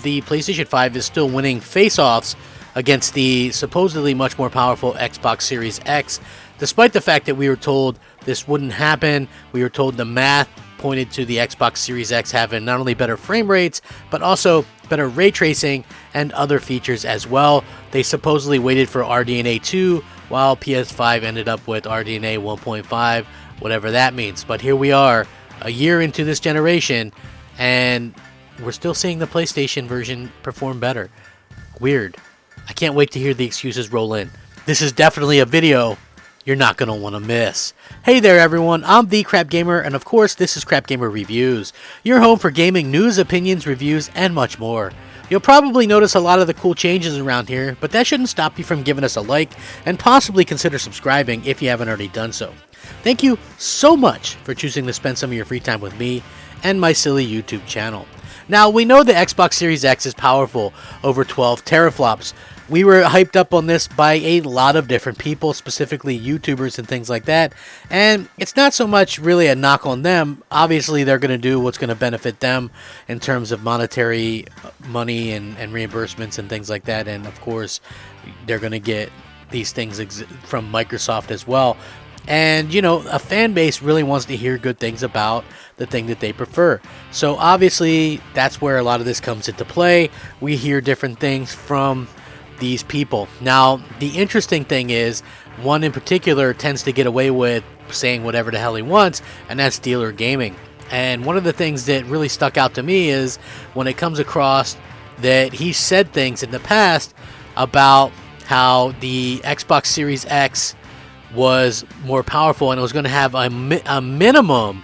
the PlayStation 5 is still winning face-offs against the supposedly much more powerful Xbox Series X, despite the fact that we were told this wouldn't happen. We were told the math pointed to the Xbox Series X having not only better frame rates, but also better ray tracing and other features as well. They supposedly waited for RDNA 2, while PS5 ended up with RDNA 1.5, whatever that means. But here we are, a year into this generation, and we're still seeing the PlayStation version perform better. Weird. I can't wait to hear the excuses roll in. This is definitely a video you're not going to want to miss. Hey there everyone, I'm the Crapgamer, and of course this is Crapgamer Reviews, your home for gaming news, opinions, reviews, and much more. You'll probably notice a lot of the cool changes around here, but that shouldn't stop you from giving us a like and possibly consider subscribing if you haven't already done so. Thank you so much for choosing to spend some of your free time with me and my silly YouTube channel. Now, we know the Xbox Series X is powerful, over 12 teraflops. We were hyped up on this by a lot of different people, specifically YouTubers and things like that, and it's not so much really a knock on them. Obviously, they're going to do what's going to benefit them in terms of monetary money and reimbursements and things like that, and of course, they're going to get these things from Microsoft as well. And, you know, a fan base really wants to hear good things about the thing that they prefer. So, obviously, that's where a lot of this comes into play. We hear different things from these people. Now, the interesting thing is, one in particular tends to get away with saying whatever the hell he wants, and that's Dealer Gaming. And one of the things that really stuck out to me is when it comes across that he said things in the past about how the Xbox Series X was more powerful and it was going to have a minimum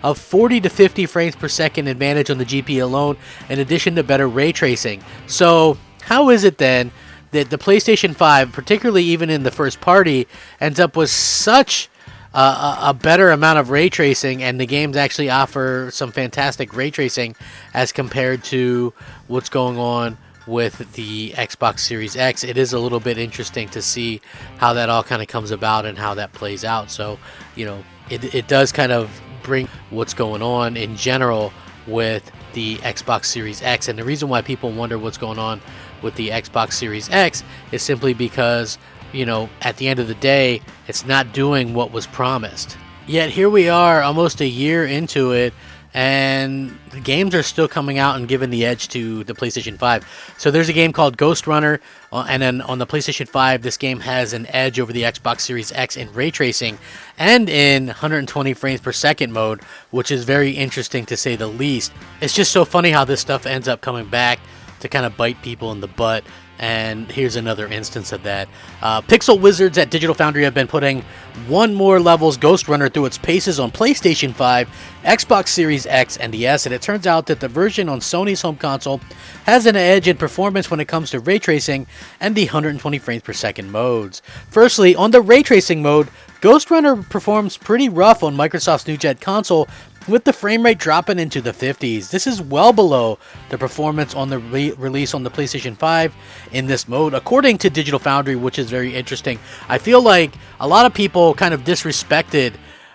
of 40 to 50 frames per second advantage on the GPU alone, in addition to better ray tracing. So how is it then that the PlayStation 5, particularly even in the first party, ends up with such a better amount of ray tracing, and the games actually offer some fantastic ray tracing as compared to what's going on with the Xbox Series X? It is a little bit interesting to see how that all kind of comes about and how that plays out. So, you know, it does kind of bring what's going on in general with the Xbox Series X. And the reason why people wonder what's going on with the Xbox Series X is simply because, you know, at the end of the day, it's not doing what was promised. Yet here we are almost a year into it, and the games are still coming out and giving the edge to the PlayStation 5. So there's a game called Ghost Runner, and then on the PlayStation 5, this game has an edge over the Xbox Series X in ray tracing and in 120 frames per second mode, which is very interesting to say the least. It's just so funny how this stuff ends up coming back to kind of bite people in the butt. And here's another instance of that. Pixel Wizards at Digital Foundry have been putting one more levels Ghost Runner through its paces on PlayStation 5, Xbox Series X, and the S, and it turns out that the version on Sony's home console has an edge in performance when it comes to ray tracing and the 120 frames per second modes. Firstly, on the ray tracing mode, Ghost Runner performs pretty rough on Microsoft's new gen console, with the frame rate dropping into the 50s. This is well below the performance on the release on the PlayStation 5 in this mode, according to Digital Foundry, which is very interesting. I feel like a lot of people kind of disrespected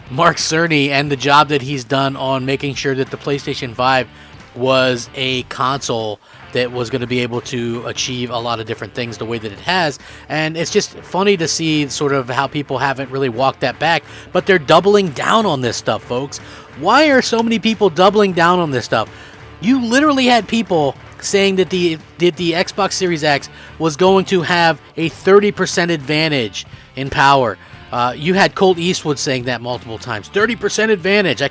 Mark Cerny and the job that he's done on making sure that the PlayStation 5 was a console that was going to be able to achieve a lot of different things the way that it has. And it's just funny to see sort of how people haven't really walked that back, but they're doubling down on this stuff, folks. Why are so many people doubling down on this stuff? You literally had people saying that the Xbox Series X was going to have a 30% advantage in power. You had Colt Eastwood saying that multiple times. 30% advantage. I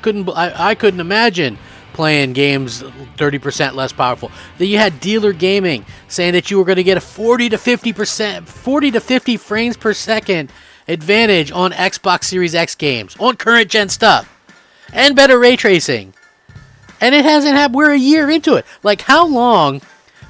couldn't imagine playing games 30% less powerful. Then you had Dealer Gaming saying that you were going to get a 40 to 50 frames per second advantage on Xbox Series X games, on current gen stuff, and better ray tracing. And it hasn't happened. We're a year into it. Like, how long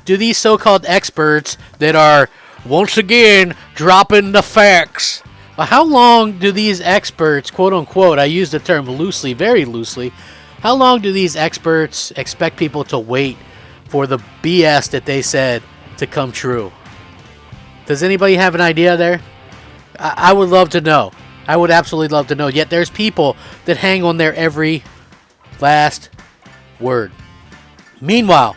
do these so-called experts that are, once again, dropping the facts, how long do these experts, quote-unquote, I use the term loosely, very loosely, how long do these experts expect people to wait for the BS that they said to come true? Does anybody have an idea there? I would love to know. I would absolutely love to know. Yet there's people that hang on their every last word. Meanwhile,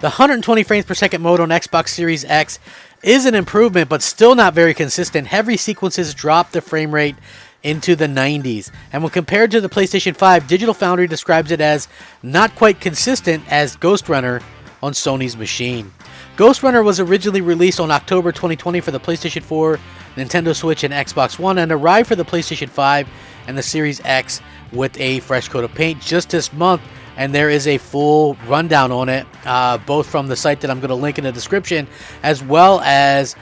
The 120 frames per second mode on Xbox Series X is an improvement, but still not very consistent. Heavy sequences drop the frame rate into the 90s. And when compared to the PlayStation 5, Digital Foundry describes it as not quite consistent as Ghost Runner on Sony's machine. Ghost Runner was originally released on October 2020 for the PlayStation 4, Nintendo Switch, and Xbox One, and arrived for the PlayStation 5 and the Series X with a fresh coat of paint just this month. And there is a full rundown on it, both from the site that I'm going to link in the description, as well as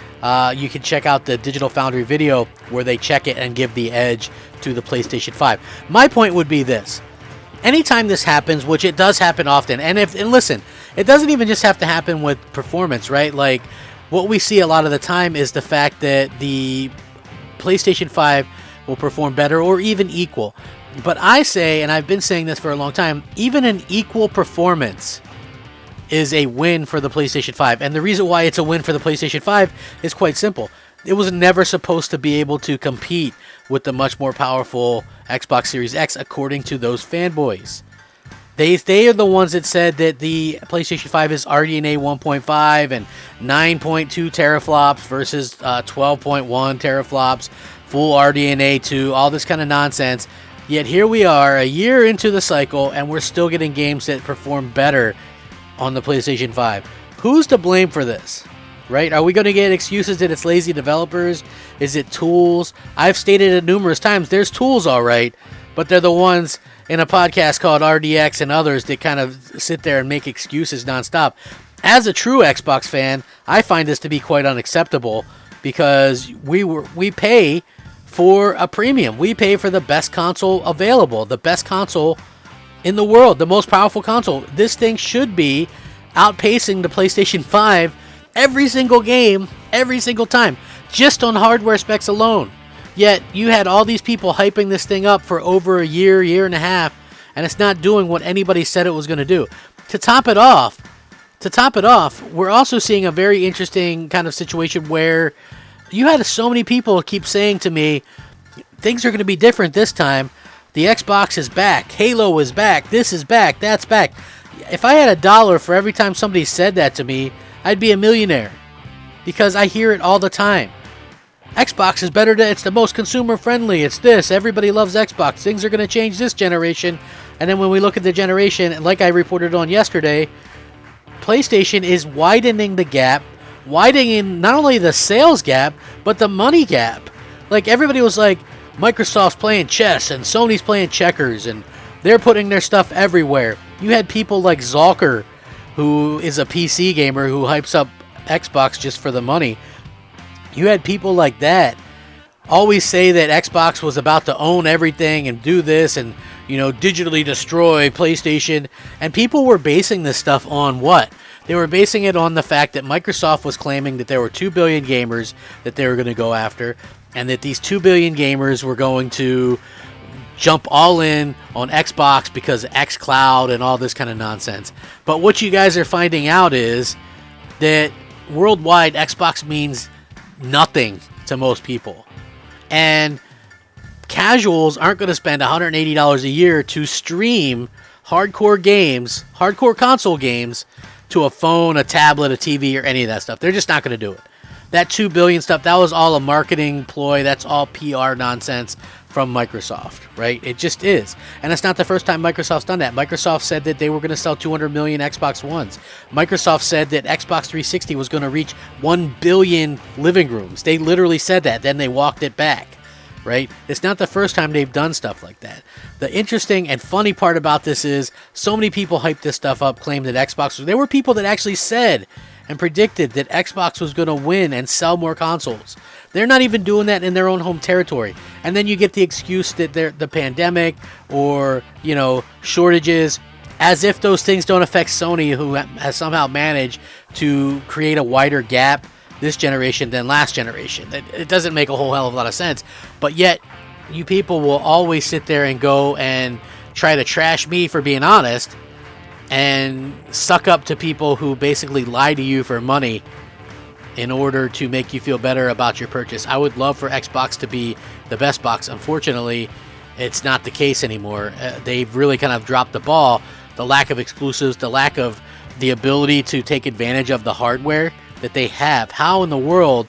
you can check out the Digital Foundry video where they check it and give the edge to the PlayStation 5. My point would be this. Anytime this happens, which it does happen often, and listen, it doesn't even just have to happen with performance, right? Like, what we see a lot of the time is the fact that the PlayStation 5 will perform better or even equal. But I say, and I've been saying this for a long time, even an equal performance is a win for the PlayStation 5. And the reason why it's a win for the PlayStation 5 is quite simple. It was never supposed to be able to compete with the much more powerful Xbox Series X, according to those fanboys. They are the ones that said that the PlayStation 5 is RDNA 1.5 and 9.2 teraflops versus 12.1 teraflops, full RDNA 2, all this kind of nonsense. Yet here we are, a year into the cycle, and we're still getting games that perform better on the PlayStation 5. Who's to blame for this? Right? Are we going to get excuses that it's lazy developers? Is it tools? I've stated it numerous times. There's tools, all right, but they're the ones in a podcast called RDX and others that kind of sit there and make excuses nonstop. As a true Xbox fan, I find this to be quite unacceptable because we pay for a premium. We pay for the best console available, the best console in the world, the most powerful console. This thing should be outpacing the PlayStation 5 every single game, every single time, just on hardware specs alone. Yet you had all these people hyping this thing up for over a year and a half, and it's not doing what anybody said it was going to do. To top it off, we're also seeing a very interesting kind of situation where you had so many people keep saying to me, things are going to be different this time. The Xbox is back. Halo is back. This is back. That's back. If I had $1 for every time somebody said that to me, I'd be a millionaire. Because I hear it all the time. Xbox is better. It's the most consumer friendly. It's this. Everybody loves Xbox. Things are going to change this generation. And then when we look at the generation, like I reported on yesterday, PlayStation is widening the gap. Widening not only the sales gap, but the money gap. Like, everybody was like, Microsoft's playing chess and Sony's playing checkers, and they're putting their stuff everywhere. You had people like Zalker, who is a PC gamer who hypes up Xbox just for the money. You had people like that always say that Xbox was about to own everything and do this and, digitally destroy PlayStation. And people were basing this stuff on what? They were basing it on the fact that Microsoft was claiming that there were 2 billion gamers that they were going to go after, and that these 2 billion gamers were going to jump all in on Xbox because of xCloud and all this kind of nonsense. But what you guys are finding out is that worldwide, Xbox means nothing to most people. And casuals aren't going to spend $180 a year to stream hardcore games, hardcore console games, to a phone, a tablet, a TV, or any of that stuff. They're just not going to do it. That 2 billion stuff, that was all a marketing ploy. That's all PR nonsense from Microsoft, right? It just is. And it's not the first time Microsoft's done that. Microsoft said that they were going to sell 200 million Xbox Ones. Microsoft said that Xbox 360 was going to reach 1 billion living rooms. They literally said that. Then they walked it back, right? It's not the first time they've done stuff like that. The interesting and funny part about this is so many people hyped this stuff up, claimed that Xbox... There were people that actually said and predicted that Xbox was going to win and sell more consoles. They're not even doing that in their own home territory. And then you get the excuse that the pandemic or, shortages, as if those things don't affect Sony, who has somehow managed to create a wider gap this generation than last generation. It doesn't make a whole hell of a lot of sense. But yet, you people will always sit there and go and try to trash me for being honest and suck up to people who basically lie to you for money in order to make you feel better about your purchase. I would love for Xbox to be the best box. Unfortunately, it's not the case anymore. They've really kind of dropped the ball. The lack of exclusives, the lack of the ability to take advantage of the hardware that they have. How in the world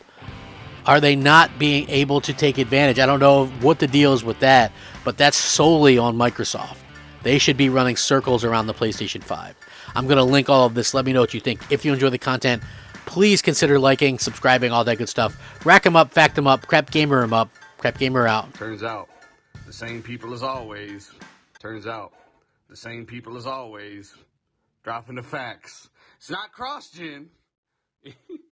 are they not being able to take advantage? I don't know what the deal is with that, but that's solely on Microsoft. They should be running circles around the PlayStation 5. I'm going to link all of this. Let me know what you think. If you enjoy the content, please consider liking, subscribing, all that good stuff. Rack 'em up, fact 'em up, crap gamer 'em up, crap gamer out. Turns out, the same people as always. Turns out, the same people as always. Dropping the facts. It's not cross-gen.